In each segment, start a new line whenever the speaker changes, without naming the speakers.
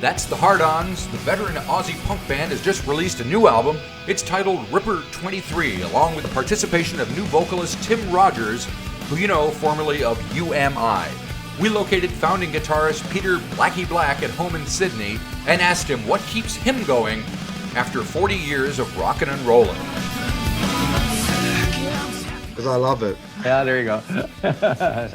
That's the Hard-Ons. The veteran Aussie punk band has just released a new album. It's titled Ripper 23, along with the participation of new vocalist Tim Rogers, who you know formerly of UMI. We located founding guitarist Peter Blackie Black at home in Sydney and asked him what keeps him going after 40 years of rockin' and rollin'.
Because I love it.
Yeah, there you go.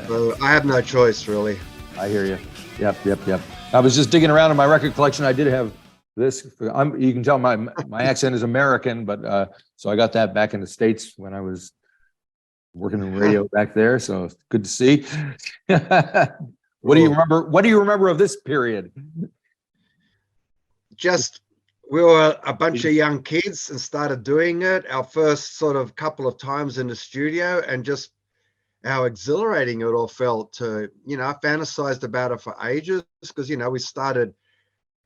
So I have no choice, really.
I hear you. Yep. I was just digging around in my record collection. I did have this. You can tell my accent is American, but so I got that back in the States when I was working in radio back there. So it's good to see. What do you remember? What do you remember of this period?
Just we were a bunch of young kids and started doing it. Our first sort of couple of times in the studio, and just how exhilarating it all felt to, I fantasized about it for ages because, we started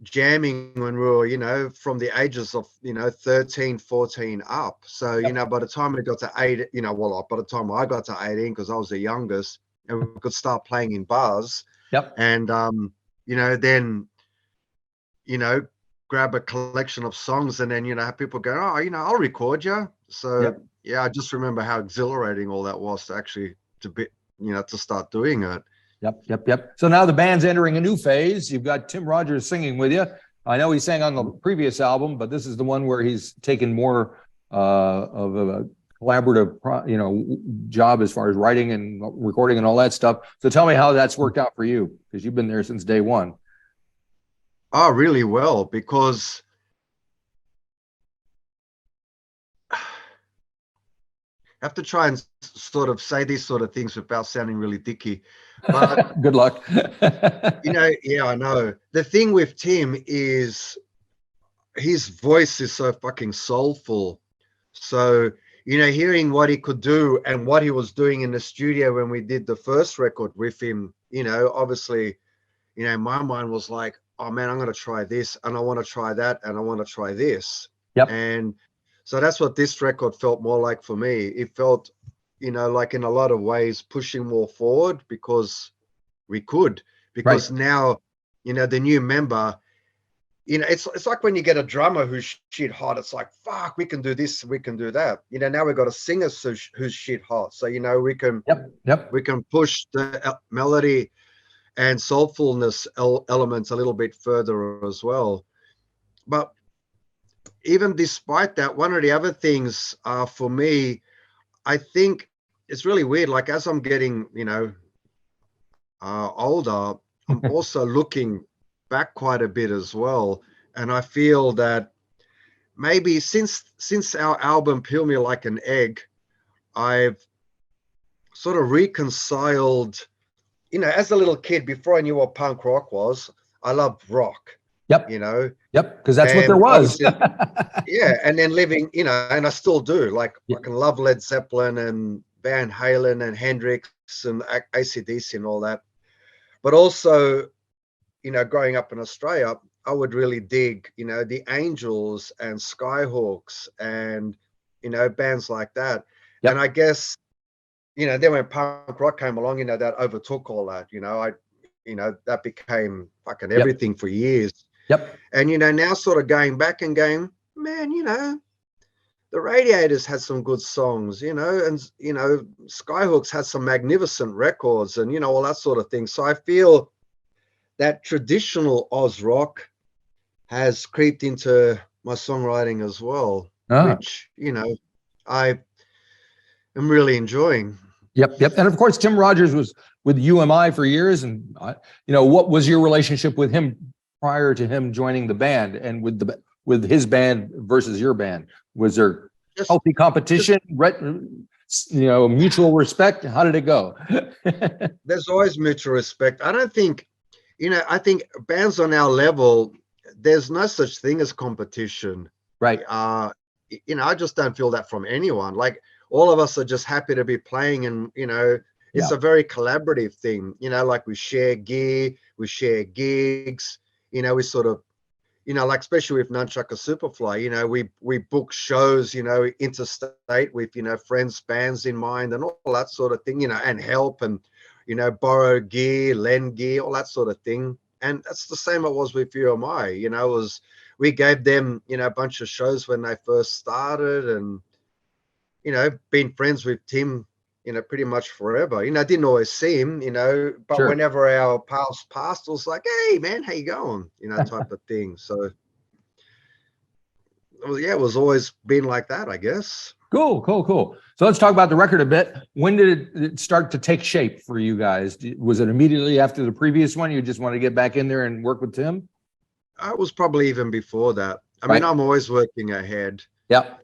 jamming when we were, from the ages of, 13, 14 up. So, by the time we got to 8, by the time I got to 18, because I was the youngest, and we could start playing in bars.
Yep.
And, then, grab a collection of songs and then, have people go, oh, I'll record you. So, I just remember how exhilarating all that was to actually to start doing it.
Yep. So now the band's entering a new phase. You've got Tim Rogers singing with you. I know he sang on the previous album, but this is the one where he's taken more of a collaborative, job as far as writing and recording and all that stuff. So tell me how that's worked out for you, because you've been there since day one.
Oh, really well, because I have to try and sort of say these sort of things without sounding really dicky. But
good luck.
I know. The thing with Tim is his voice is so fucking soulful. So, hearing what he could do and what he was doing in the studio when we did the first record with him, obviously, my mind was like, oh man, I'm going to try this and I want to try that and I want to try this.
Yep.
And so that's what this record felt more like for me. It felt, like in a lot of ways pushing more forward because we could. Because now, the new member, it's like when you get a drummer who's shit hot. It's like, fuck, we can do this, we can do that. Now we've got a singer who's shit hot. So, we can we can push the melody and soulfulness elements a little bit further as well. But even despite that, one of the other things for me, I think it's really weird. Like as I'm getting, older, I'm also looking back quite a bit as well. And I feel that maybe since our album Peel Me Like an Egg, I've sort of reconciled, as a little kid, before I knew what punk rock was, I loved rock.
Yep. Yep. Because that's what there was.
And then living, and I still do. Like I can love Led Zeppelin and Van Halen and Hendrix and AC/DC and all that. But also, growing up in Australia, I would really dig, the Angels and Skyhawks and, bands like that. Yep. And I guess, then when punk rock came along, that overtook all that. That became fucking everything for years.
Yep.
And, now sort of going back and going, man, the Radiators had some good songs, and, Skyhooks had some magnificent records and, all that sort of thing. So I feel that traditional Oz rock has creeped into my songwriting as well, which, I am really enjoying.
Yep. And of course, Tim Rogers was with UMI for years. And, what was your relationship with him prior to him joining the band, and with his band versus your band? Was there healthy competition, mutual respect? How did it go?
There's always mutual respect. I don't think, I think bands on our level, there's no such thing as competition.
Right.
I just don't feel that from anyone. Like all of us are just happy to be playing and, it's a very collaborative thing, like we share gear, we share gigs, we sort of, like especially with Nunchucker Superfly, we book shows, interstate with, friends, bands in mind and all that sort of thing, and help and, borrow gear, lend gear, all that sort of thing. And that's the same it was with UMI. You know, we gave them, you know, a bunch of shows when they first started, and, you know, been friends with Tim, you know, pretty much forever. You know, I didn't always see him, you know, but
Sure.
whenever our paths passed, it was like, hey, man, how you going? You know, type of thing. So, well, yeah, it was always been like that, I guess.
Cool. So let's talk about the record a bit. When did it start to take shape for you guys? Was it immediately after the previous one? You just want to get back in there and work with Tim?
I was probably even before that. I mean, I'm always working ahead.
Yep.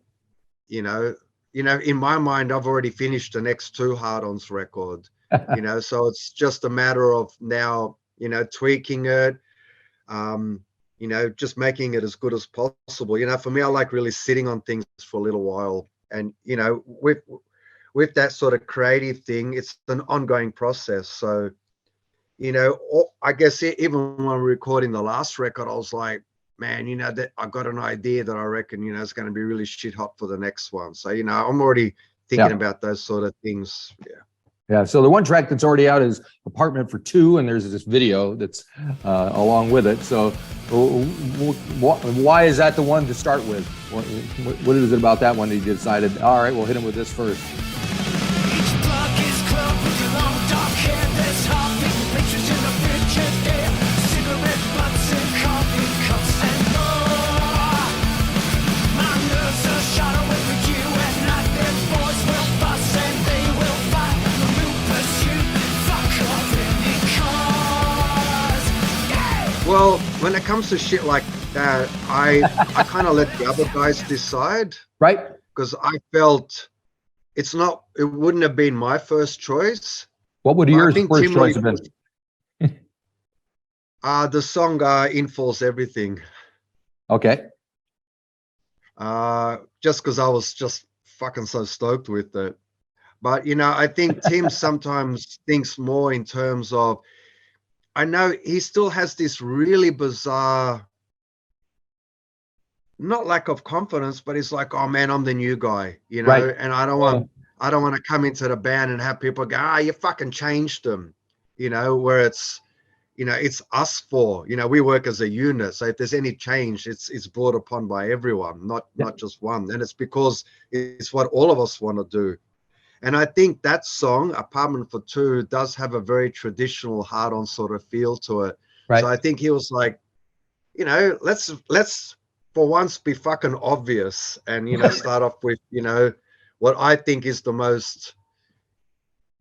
You know, in my mind, I've already finished the next 2 Hard-Ons record, you know, so it's just a matter of now, you know, tweaking it, you know, just making it as good as possible. You know, for me, I like really sitting on things for a little while. And, you know, with that sort of creative thing, it's an ongoing process. So, you know, I guess even when we were recording the last record, I was like, man, you know, that I got an idea that I reckon, you know, it's going to be really shit hot for the next one. So, you know, I'm already thinking about those sort of things.
Yeah. So the one track that's already out is Apartment for Two, and there's this video that's along with it. So why is that the one to start with? What is it about that one that you decided, all right, we'll hit him with this first?
Well, when it comes to shit like that, I kind of let the other guys decide.
Right.
Because I felt it wouldn't have been my first choice.
What would your first choice have been?
The song In Falls Everything.
Okay.
Just because I was just fucking so stoked with it. But, you know, I think Tim sometimes thinks more in terms of, I know he still has this really bizarre, not lack of confidence, but he's like, oh man, I'm the new guy, you know, right. And I don't want to come into the band and have people go, you fucking changed them, you know, where it's, you know, it's us four, you know, we work as a unit. So if there's any change, it's brought upon by everyone, not just one. And it's because it's what all of us want to do. And I think that song, Apartment for Two, does have a very traditional Hard-On sort of feel to it. Right. So I think he was like, you know, let's for once be fucking obvious and, you know, start off with, you know, what I think is the most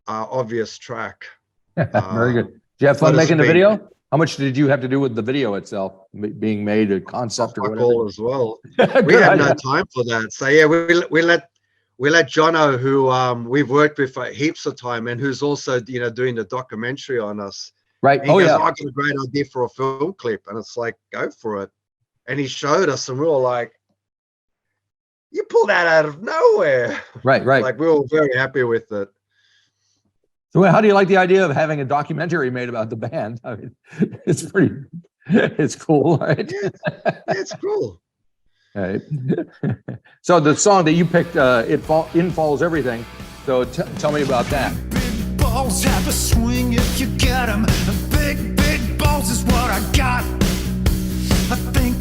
obvious track.
Very good. Did you have fun making the video? How much did you have to do with the video itself being made, a concept or whatever?
All as well. We had no time for that. So yeah, we let Jono, who we've worked with for heaps of time and who's also, you know, doing the documentary on us.
Right.
And he goes, I got a great idea for a film clip. And it's like, go for it. And he showed us and we were like, you pulled that out of nowhere.
Right.
Like we were very happy with it.
So how do you like the idea of having a documentary made about the band? I mean, it's cool, right?
Yeah, it's cool.
Right. So the song that you picked, In Falls Everything. So tell me about that.
Big balls have a swing if you get them. Big balls is what I got. I think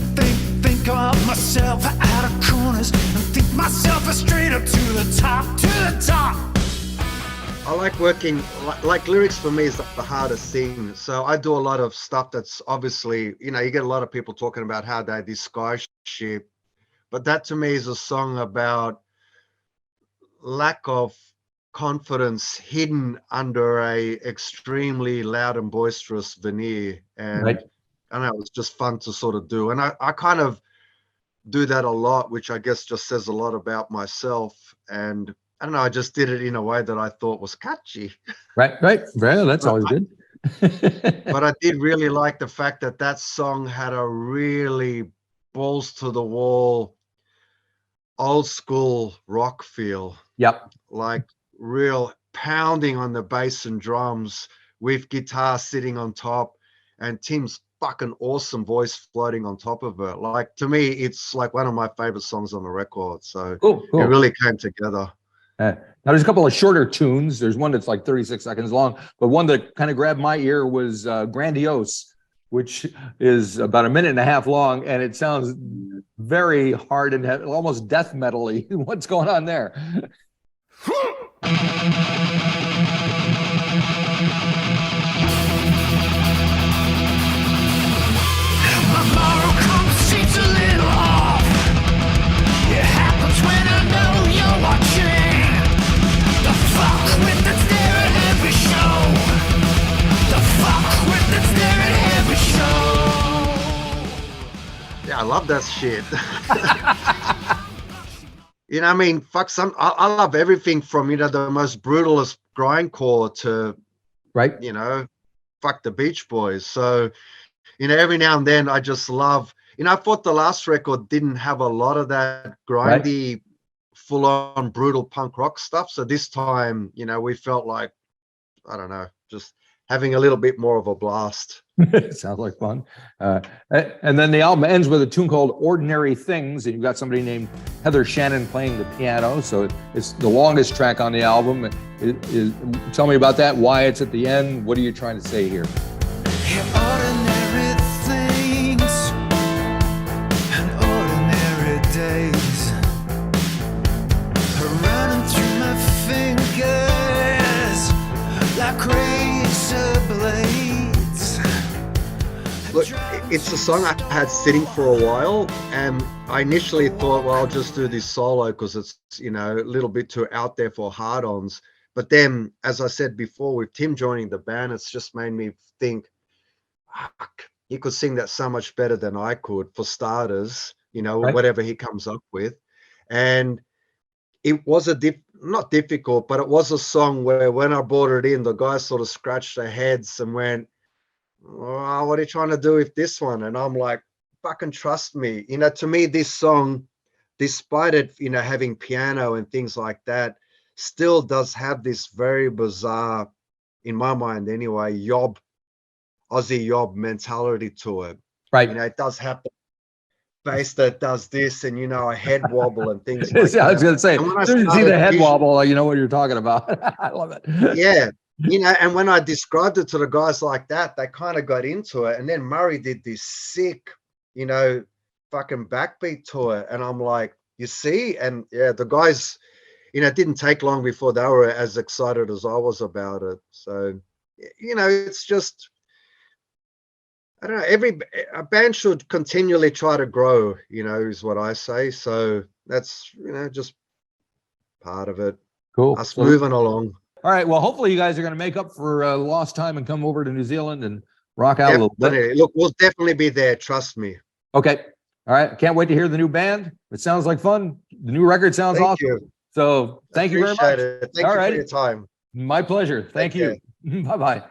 of myself out of corners and think myself straight up to the top.
I like working, like lyrics for me is the hardest thing. So I do a lot of stuff that's obviously, you know, you get a lot of people talking about how they disguise shit. But that to me is a song about lack of confidence hidden under a extremely loud and boisterous veneer. And I don't know, it was just fun to sort of do. And I kind of do that a lot, which I guess just says a lot about myself. And I don't know, I just did it in a way that I thought was catchy.
Right. Well, that's always good.
But I did really like the fact that that song had a really balls to the wall, old school rock feel.
Yep.
Like real pounding on the bass and drums with guitar sitting on top and Tim's fucking awesome voice floating on top of it. Like to me, it's like one of my favorite songs on the record. So cool. It really came together.
Now there's a couple of shorter tunes. There's one that's like 36 seconds long, but one that kind of grabbed my ear was Grandiose. which is about a minute and a half long, and it sounds very hard and almost death metal-y. What's going on there?
My moral compass seems a little off. It happens when I know you're watching. The fuck with that's there at every show. The fuck with that's there at every show.
Yeah, I love that shit. You know, I mean, fuck, I love everything from, you know, the most brutalist grindcore to,
Right.
you know, fuck the Beach Boys. So, you know, every now and then I just love, you know, I thought the last record didn't have a lot of that grindy, full-on brutal punk rock stuff. So this time, you know, we felt like, I don't know, just having a little bit more of a blast.
Sounds like fun. And then the album ends with a tune called Ordinary Things, and you've got somebody named Heather Shannon playing the piano. So it's the longest track on the album. Tell me about that, why it's at the end. What are you trying to say here?
Ordinary things and ordinary days are running through my fingers like razor blades.
Look, it's a song I had sitting for a while, and I initially thought, well, I'll just do this solo because it's, you know, a little bit too out there for Hard-Ons. But then, as I said before, with Tim joining the band, it's just made me think, fuck, he could sing that so much better than I could, for starters, you know, whatever he comes up with. And it was not difficult, but it was a song where when I brought it in, the guys sort of scratched their heads and went, oh, what are you trying to do with this one? And I'm like, fucking trust me. You know, to me, this song, despite it, you know, having piano and things like that, still does have this very bizarre, in my mind anyway, Aussie yob mentality to it.
Right.
You know, it does have the bass that does this and, you know, a head wobble and things like that.
I was going to say, as soon as you see the head wobble, you know what you're talking about. I love it.
Yeah. You know, and when I described it to the guys like that, they kind of got into it. And then Murray did this sick, you know, fucking backbeat to it. And I'm like, you see? And yeah, the guys, you know, it didn't take long before they were as excited as I was about it. So, you know, it's just, I don't know, a band should continually try to grow, you know, is what I say. So that's, you know, just part of it.
Cool.
Us moving along.
All right. Well, hopefully you guys are going to make up for lost time and come over to New Zealand and rock out a little bit.
Look, we'll definitely be there. Trust me.
Okay. All right. Can't wait to hear the new band. It sounds like fun. The new record sounds awesome.
You.
So thank you very much.
Thank you for your time.
My pleasure. Thank you. Bye-bye.